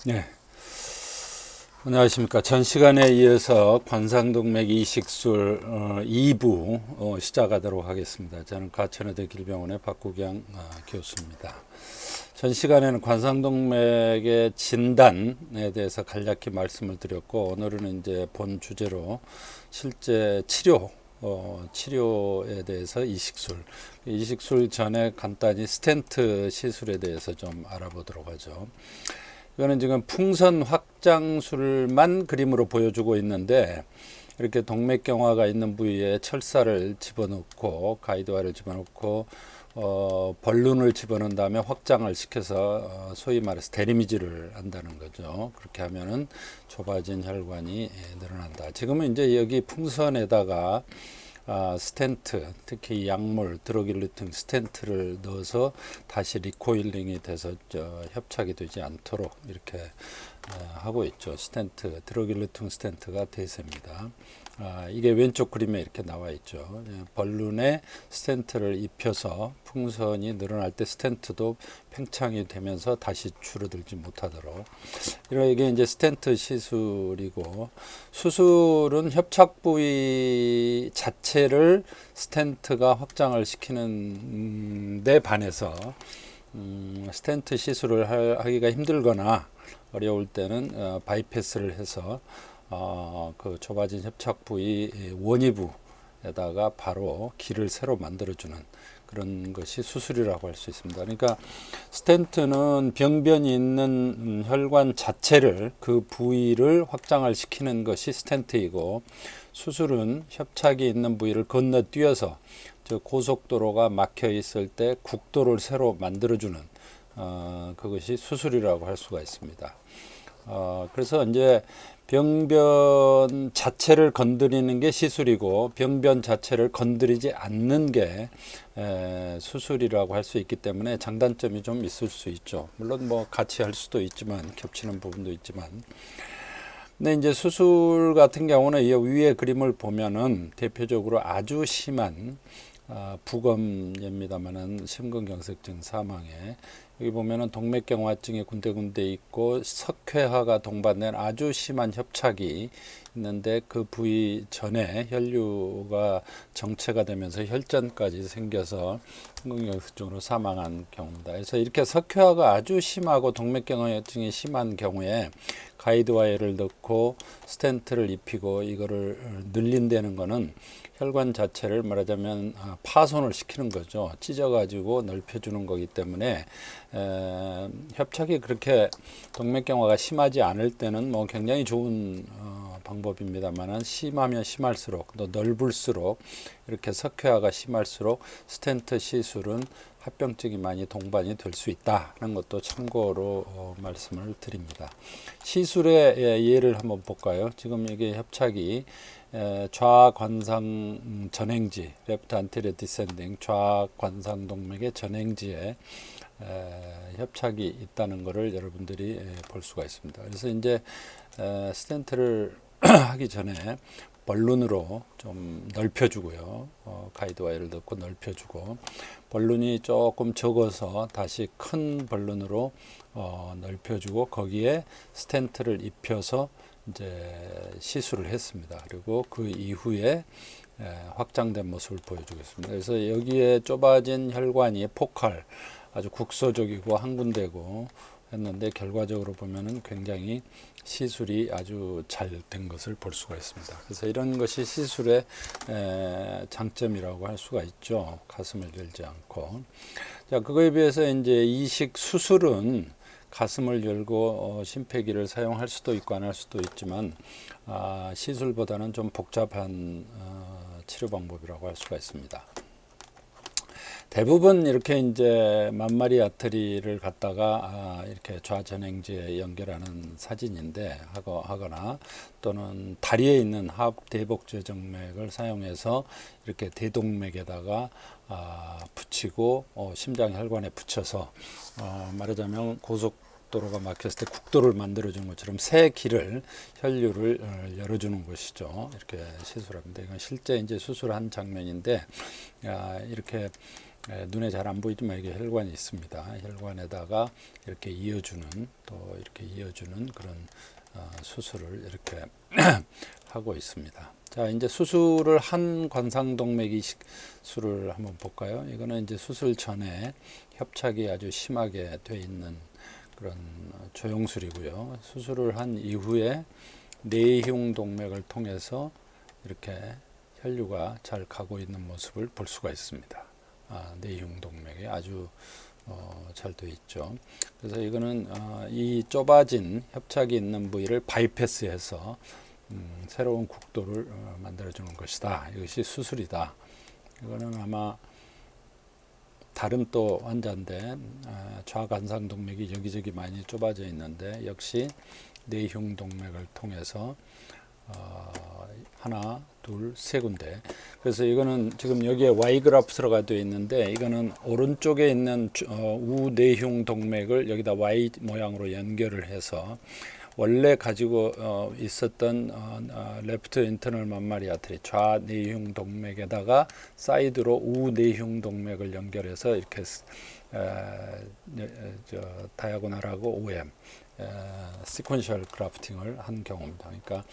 네, 안녕하십니까. 전 시간에 이어서 관상동맥 이식술 2부 시작하도록 하겠습니다. 저는 가천의대 길병원의 박국영 교수입니다. 전 시간에는 관상동맥의 진단에 대해서 간략히 말씀을 드렸고, 오늘은 이제 본 주제로 실제 치료에 대해서 이식술 전에 간단히 스텐트 시술에 대해서 좀 알아보도록 하죠. 이거는 지금 풍선 확장술만 그림으로 보여주고 있는데, 이렇게 동맥경화가 있는 부위에 철사를 집어넣고 가이드와이를 집어넣고 벌룬을 집어넣은 다음에 확장을 시켜서 소위 말해서 대리미질을 한다는 거죠. 그렇게 하면은 좁아진 혈관이 늘어난다. 지금은 이제 여기 풍선에다가 스텐트, 특히 약물 드러길리팅 스텐트를 넣어서 다시 리코일링이 돼서 협착이 되지 않도록 이렇게 하고 있죠. 스텐트, 드러길리팅 스텐트가 대세입니다. 이게 왼쪽 그림에 이렇게 나와 있죠. 벌룬에 스텐트를 입혀서 풍선이 늘어날 때 스텐트도 팽창이 되면서 다시 줄어들지 못하도록. 이게 이제 스텐트 시술이고, 수술은 협착 부위 자체를 스텐트가 확장을 시키는 데 반해서 스텐트 시술을 하기가 힘들거나 어려울 때는 바이패스를 해서 그 좁아진 협착 부위 원위부에다가 바로 길을 새로 만들어주는 그런 것이 수술이라고 할 수 있습니다. 그러니까 스텐트는 병변이 있는 혈관 자체를, 그 부위를 확장을 시키는 것이 스텐트이고, 수술은 협착이 있는 부위를 건너뛰어서 고속도로가 막혀 있을 때 국도를 새로 만들어주는 그것이 수술이라고 할 수가 있습니다. 그래서 이제 병변 자체를 건드리는 게 시술이고, 병변 자체를 건드리지 않는 게 수술이라고 할 수 있기 때문에 장단점이 좀 있을 수 있죠. 물론 뭐 같이 할 수도 있지만, 겹치는 부분도 있지만. 근데 이제 수술 같은 경우는 이 위에 그림을 보면은 대표적으로 아주 심한 부검입니다만은 심근경색증 사망에, 여기 보면은 동맥경화증이 군데군데 있고 석회화가 동반된 아주 심한 협착이 있는데, 그 부위 전에 혈류가 정체가 되면서 혈전까지 생겨서 심근경색증으로 사망한 경우입니다. 그래서 이렇게 석회화가 아주 심하고 동맥경화증이 심한 경우에 가이드와이어를 넣고 스텐트를 입히고 이거를 늘린다는 거는 혈관 자체를 말하자면 파손을 시키는 거죠. 찢어가지고 넓혀주는 거기 때문에 협착이 그렇게 동맥경화가 심하지 않을 때는 뭐 굉장히 좋은 방법입니다만은, 심하면 심할수록, 또 넓을수록, 이렇게 석회화가 심할수록 스텐트 시술은 합병증이 많이 동반이 될 수 있다는 것도 참고로 말씀을 드립니다. 시술의 예를 한번 볼까요? 지금 이게 협착이 좌관상 전행지, 레프트 안테리어 디센딩 좌관상 동맥의 전행지에 협착이 있다는 것을 여러분들이 볼 수가 있습니다. 그래서 이제 스텐트를 하기 전에 벌룬으로 좀 넓혀주고요. 가이드와이어를 넣고 넓혀주고, 벌룬이 조금 적어서 다시 큰 벌룬으로 넓혀주고, 거기에 스텐트를 입혀서 이제 시술을 했습니다. 그리고 그 이후에 확장된 모습을 보여주겠습니다. 그래서 여기에 좁아진 혈관이 포칼, 아주 국소적이고 한 군데고 했는데, 결과적으로 보면은 굉장히 시술이 아주 잘 된 것을 볼 수가 있습니다. 그래서 이런 것이 시술의 장점이라고 할 수가 있죠. 가슴을 열지 않고. 자, 그거에 비해서 이제 이식 수술은 가슴을 열고 심폐기를 사용할 수도 있고 안 할 수도 있지만, 시술보다는 좀 복잡한 치료 방법이라고 할 수가 있습니다. 대부분 이렇게 이제 만마리 아트리를 갖다가 이렇게 좌전행지에 연결하는 사진인데, 하거나 또는 다리에 있는 하대복제정맥을 사용해서 이렇게 대동맥에다가 붙이고 심장 혈관에 붙여서 말하자면 고속도로가 막혔을 때 국도를 만들어주는 것처럼 새 길을, 혈류를 열어주는 것이죠. 이렇게 시술합니다. 이건 실제 이제 수술한 장면인데, 이렇게 눈에 잘 안 보이지만 이게 혈관이 있습니다. 혈관에다가 이렇게 이어주는 또 이렇게 이어주는 그런 수술을 이렇게 하고 있습니다. 자, 이제 수술을 한 관상동맥 이식술을 한번 볼까요? 이거는 이제 수술 전에 협착이 아주 심하게 돼 있는 그런 조영술이고요. 수술을 한 이후에 내흉동맥을 통해서 이렇게 혈류가 잘 가고 있는 모습을 볼 수가 있습니다. 내흉동맥이 아주 잘 되어 있죠. 그래서 이거는 이 좁아진 협착이 있는 부위를 바이패스해서 새로운 국도를 만들어 주는 것이다. 이것이 수술이다. 이거는 아마 다른 또 환자인데 좌관상동맥이 여기저기 많이 좁아져 있는데 역시 내흉동맥을 통해서 하나, 둘, 세 군데. 그래서 이거는 지금 여기에 Y 그래프 들어가 되어 있는데 이거는 오른쪽에 있는 우내흉 동맥을 여기다 Y 모양으로 연결을 해서 원래 가지고 있었던 레프트 인터널 맘마리 아트리 좌내흉 동맥에다가 사이드로 우내흉 동맥을 연결해서 이렇게 다이아고널하고 OM 시퀀셜 그래프팅을 한 경우입니다. 그러니까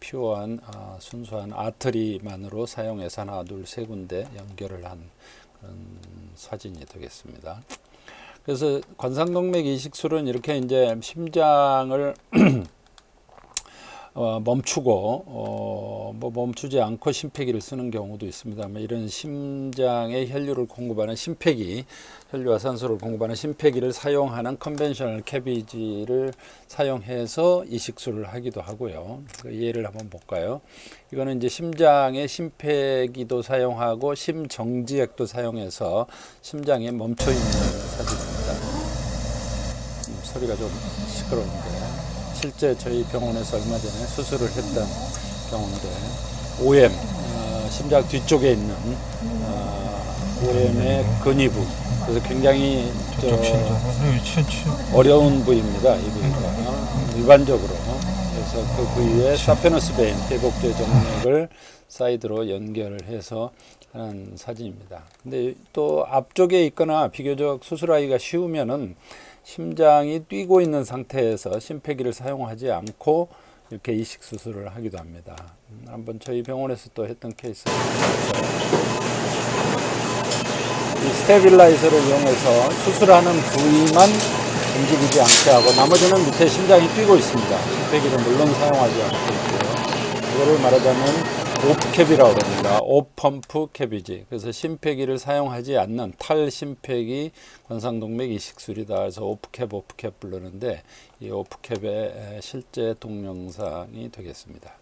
퓨어한 순수한 아트리만으로 사용해서 하나, 둘, 세 군데 연결을 한 그런 사진이 되겠습니다. 그래서 관상동맥 이식술은 이렇게 이제 심장을 멈추고 뭐 멈추지 않고 심폐기를 쓰는 경우도 있습니다만 이런 심장에 혈류를 공급하는 심폐기, 혈류와 산소를 공급하는 심폐기를 사용하는 컨벤셔널 캐비지를 사용해서 이식술을 하기도 하고요. 그 예를 한번 볼까요? 이거는 이제 심장에 심폐기도 사용하고 심정지액도 사용해서 심장에 멈춰 있는 사진입니다. 소리가 좀 시끄러운데. 실제 저희 병원에서 얼마 전에 수술을 했던 경우인데 OM, 심장 뒤쪽에 있는 OM의 근위부. 그래서 굉장히 어려운 부위입니다. 이 부위가 일반적으로. 그래서 그 부위에 사페너스 베인, 대복제 정맥을 사이드로 연결을 해서 하는 사진입니다. 근데 또 앞쪽에 있거나 비교적 수술하기가 쉬우면은 심장이 뛰고 있는 상태에서 심폐기를 사용하지 않고 이렇게 이식 수술을 하기도 합니다. 한번 저희 병원에서 또 했던 케이스. 이 스테빌라이저를 이용해서 수술하는 부위만 움직이지 않게 하고 나머지는 밑에 심장이 뛰고 있습니다. 심폐기를 물론 사용하지 않고 있고요. 이거를 말하자면 오프캡이라고 합니다. 오펌프 캡이지. 그래서 심폐기를 사용하지 않는 탈심폐기 관상동맥 이식술이다. 그래서 오프캡 부르는데 이 오프캡의 실제 동영상이 되겠습니다.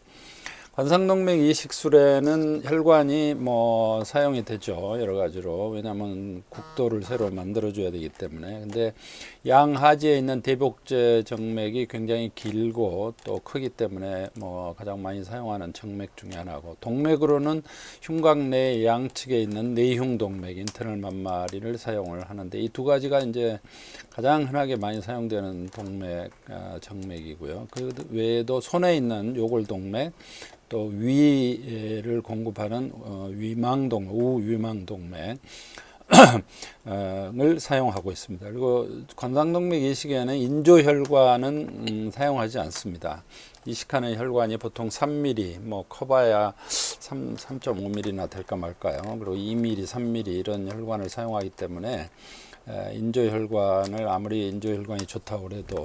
관상동맥 이식술에는 혈관이 뭐 사용이 되죠. 여러 가지로. 왜냐하면 국도를 새로 만들어줘야 되기 때문에. 근데 양하지에 있는 대복제 정맥이 굉장히 길고 또 크기 때문에 뭐 가장 많이 사용하는 정맥 중에 하나고, 동맥으로는 흉곽 내 양측에 있는 내흉동맥, 인터널 맘마리를 사용을 하는데 이 두 가지가 이제 가장 흔하게 많이 사용되는 동맥, 정맥이고요. 그 외에도 손에 있는 요골동맥, 또 위를 공급하는 우위망동맥 을 사용하고 있습니다. 그리고 관상동맥 이식에는 인조혈관은 사용하지 않습니다. 이식하는 혈관이 보통 3mm, 뭐 커봐야 3.5mm나 될까 말까요. 그리고 2mm, 3mm 이런 혈관을 사용하기 때문에 인조혈관을 아무리 인조혈관이 좋다고 해도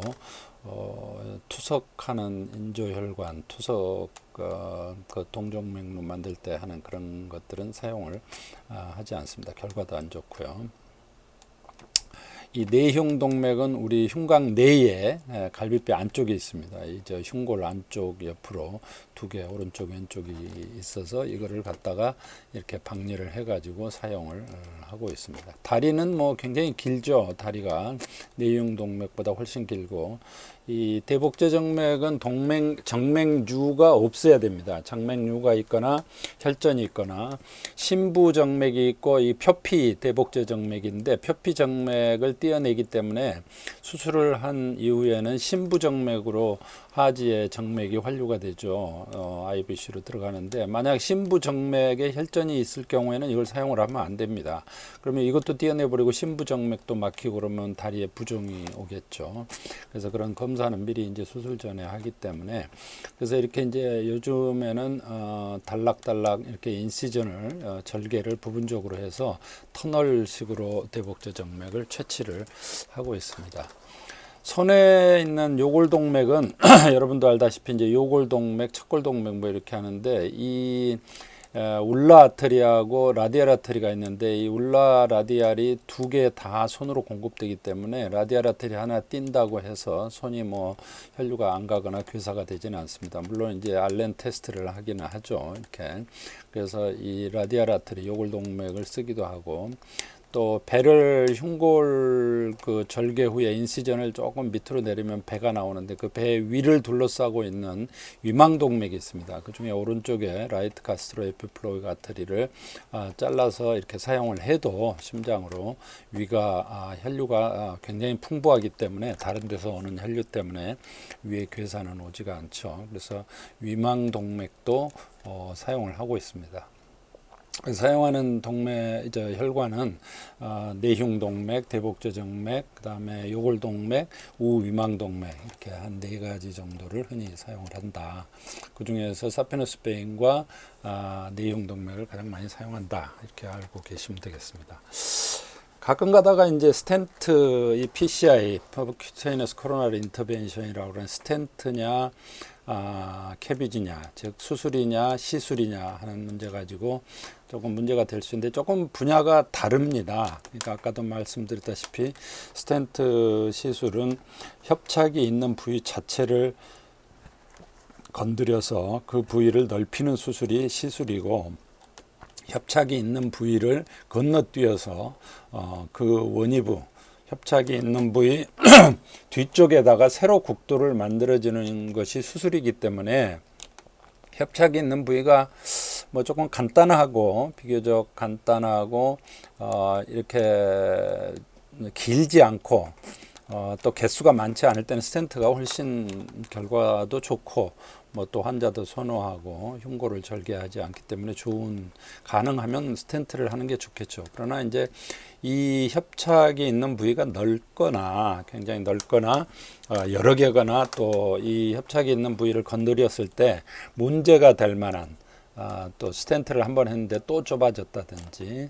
투석하는 인조혈관, 투석 그 동정맥로 만들 때 하는 그런 것들은 사용을 하지 않습니다. 결과도 안 좋고요. 이 내흉동맥은 우리 흉곽 내에 갈비뼈 안쪽에 있습니다. 이제 흉골 안쪽 옆으로 두 개, 오른쪽 왼쪽이 있어서 이거를 갖다가 이렇게 박리를 해가지고 사용을 하고 있습니다. 다리는 뭐 굉장히 길죠. 다리가 내흉동맥보다 훨씬 길고, 이 대복제 정맥은 정맥류가 없어야 됩니다. 정맥류가 있거나 혈전이 있거나 신부 정맥이 있고, 이 표피 대복제 정맥인데 표피 정맥을 떼어내기 때문에 수술을 한 이후에는 심부정맥으로 하지의 정맥이 환류가 되죠. IVC로 들어가는데 만약 심부정맥에 혈전이 있을 경우에는 이걸 사용을 하면 안 됩니다. 그러면 이것도 떼어내버리고 심부정맥도 막히고 그러면 다리에 부종이 오겠죠. 그래서 그런 검사는 미리 이제 수술 전에 하기 때문에 그래서 이렇게 이제 요즘에는 단락단락 이렇게 인시전을 절개를 부분적으로 해서 터널식으로 대복제 정맥을 채취를 하고 있습니다. 손에 있는 요골동맥은 여러분도 알다시피 이제 요골동맥, 척골동맥 뭐 이렇게 하는데 이 울라 아테리하고 라디알 아테리가 있는데 이 울라 라디알이 두 개 다 손으로 공급되기 때문에 라디알 아테리 하나 띈다고 해서 손이 뭐 혈류가 안 가거나 괴사가 되지는 않습니다. 물론 이제 알렌 테스트를 하기는 하죠. 이렇게 그래서 이 라디알 아테리 요골동맥을 쓰기도 하고 또 배를 흉골 그 절개 후에 인시전을 조금 밑으로 내리면 배가 나오는데 그 배 위를 둘러싸고 있는 위망동맥이 있습니다. 그 중에 오른쪽에 라이트 가스트로 에피플로이드 아테리를 잘라서 이렇게 사용을 해도 심장으로 위가 혈류가 굉장히 풍부하기 때문에 다른 데서 오는 혈류 때문에 위에 괴사는 오지가 않죠. 그래서 위망동맥도 사용을 하고 있습니다. 사용하는 혈관은 내흉동맥, 대복제정맥, 그 다음에 요골동맥, 우위망동맥 이렇게 한 4가지 정도를 흔히 사용을 한다. 그 중에서 사페노스페인과 내흉동맥을 가장 많이 사용한다. 이렇게 알고 계시면 되겠습니다. 가끔 가다가 이제 스텐트, 이 PCI, 퍼큐테이너스 코로나리 인터벤션이라고 하는 스텐트냐, 캐비지냐, 즉 수술이냐 시술이냐 하는 문제 가지고 조금 문제가 될 수 있는데 조금 분야가 다릅니다. 그러니까 아까도 말씀드렸다시피 스텐트 시술은 협착이 있는 부위 자체를 건드려서 그 부위를 넓히는 수술이 시술이고 협착이 있는 부위를 건너뛰어서 그 원위부 협착이 있는 부위 뒤쪽에다가 세로 국도를 만들어주는 것이 수술이기 때문에 협착이 있는 부위가 뭐 조금 간단하고 비교적 간단하고 이렇게 길지 않고 또 개수가 많지 않을 때는 스텐트가 훨씬 결과도 좋고 뭐 또 환자도 선호하고 흉골을 절개하지 않기 때문에 가능하면 스텐트를 하는 게 좋겠죠. 그러나 이제 이 협착이 있는 부위가 넓거나 굉장히 넓거나 여러 개거나 또 이 협착이 있는 부위를 건드렸을 때 문제가 될 만한 또 스텐트를 한번 했는데 또 좁아졌다든지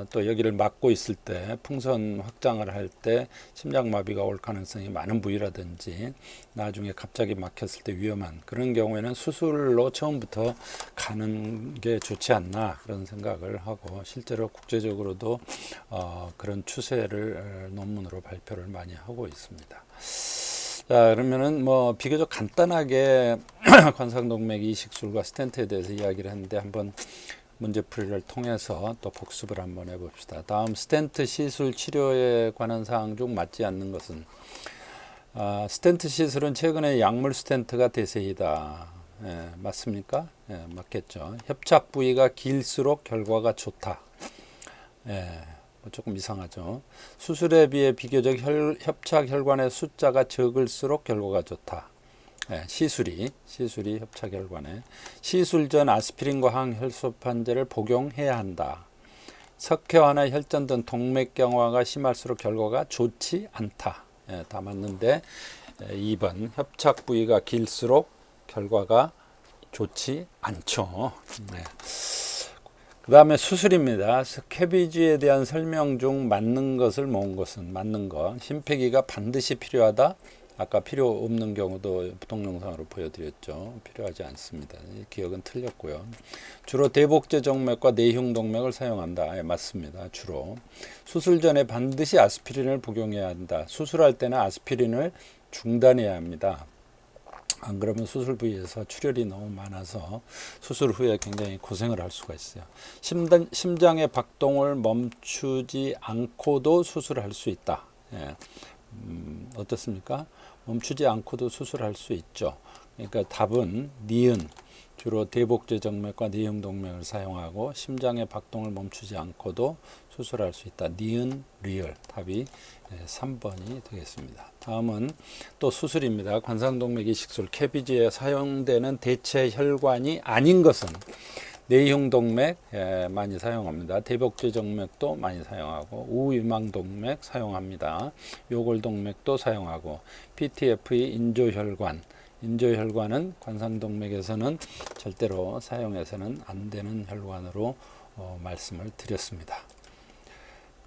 또 여기를 막고 있을 때 풍선 확장을 할 때 심장마비가 올 가능성이 많은 부위라든지 나중에 갑자기 막혔을 때 위험한 그런 경우에는 수술로 처음부터 가는 게 좋지 않나 그런 생각을 하고 실제로 국제적으로도 그런 추세를 논문으로 발표를 많이 하고 있습니다. 자, 그러면은 뭐 비교적 간단하게 관상동맥 이식술과 스텐트에 대해서 이야기를 했는데 한번 문제풀이를 통해서 또 복습을 한번 해봅시다. 다음 스텐트 시술 치료에 관한 사항 중 맞지 않는 것은 스텐트 시술은 최근에 약물 스텐트가 대세이다. 맞습니까? 맞겠죠. 협착 부위가 길수록 결과가 좋다. 조금 이상하죠. 수술에 비해 비교적 협착 혈관의 숫자가 적을수록 결과가 좋다. 시술이 협착 혈관에 시술 전 아스피린과 항혈소판제를 복용해야 한다. 석회화나 혈전 등 동맥경화가 심할수록 결과가 좋지 않다. 다 맞는데 2번 협착 부위가 길수록 결과가 좋지 않죠. 그 다음에 수술입니다. 스캐비지에 대한 설명 중 맞는 것을 모은 것은 맞는 것. 심폐기가 반드시 필요하다. 아까 필요 없는 경우도 동영상으로 보여드렸죠. 필요하지 않습니다. 기억은 틀렸고요. 주로 대복제 정맥과 내흉동맥을 사용한다. 맞습니다. 주로. 수술 전에 반드시 아스피린을 복용해야 한다. 수술할 때는 아스피린을 중단해야 합니다. 안 그러면 수술 부위에서 출혈이 너무 많아서 수술 후에 굉장히 고생을 할 수가 있어요. 심장의 박동을 멈추지 않고도 수술을 할 수 있다. 어떻습니까? 멈추지 않고도 수술할 수 있죠. 그러니까 답은 니은, 주로 대복제정맥과 내형동맥을 사용하고 심장의 박동을 멈추지 않고도 수술할 수 있다. 니은, 리을. 답이 3번이 되겠습니다. 다음은 또 수술입니다. 관상동맥 이식술 캐비지에 사용되는 대체 혈관이 아닌 것은 내흉동맥 많이 사용합니다. 대복제정맥도 많이 사용하고 우유망동맥 사용합니다. 요골동맥도 사용하고 PTFE 인조혈관, 인조혈관은 관상동맥에서는 절대로 사용해서는 안 되는 혈관으로 말씀을 드렸습니다.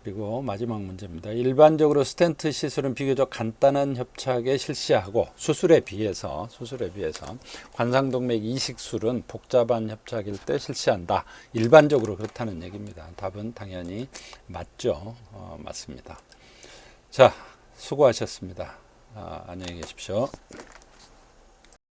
그리고 마지막 문제입니다. 일반적으로 스텐트 시술은 비교적 간단한 협착에 실시하고 수술에 비해서 관상동맥 이식술은 복잡한 협착일 때 실시한다. 일반적으로 그렇다는 얘기입니다. 답은 당연히 맞죠. 맞습니다. 자, 수고하셨습니다. 안녕히 계십시오.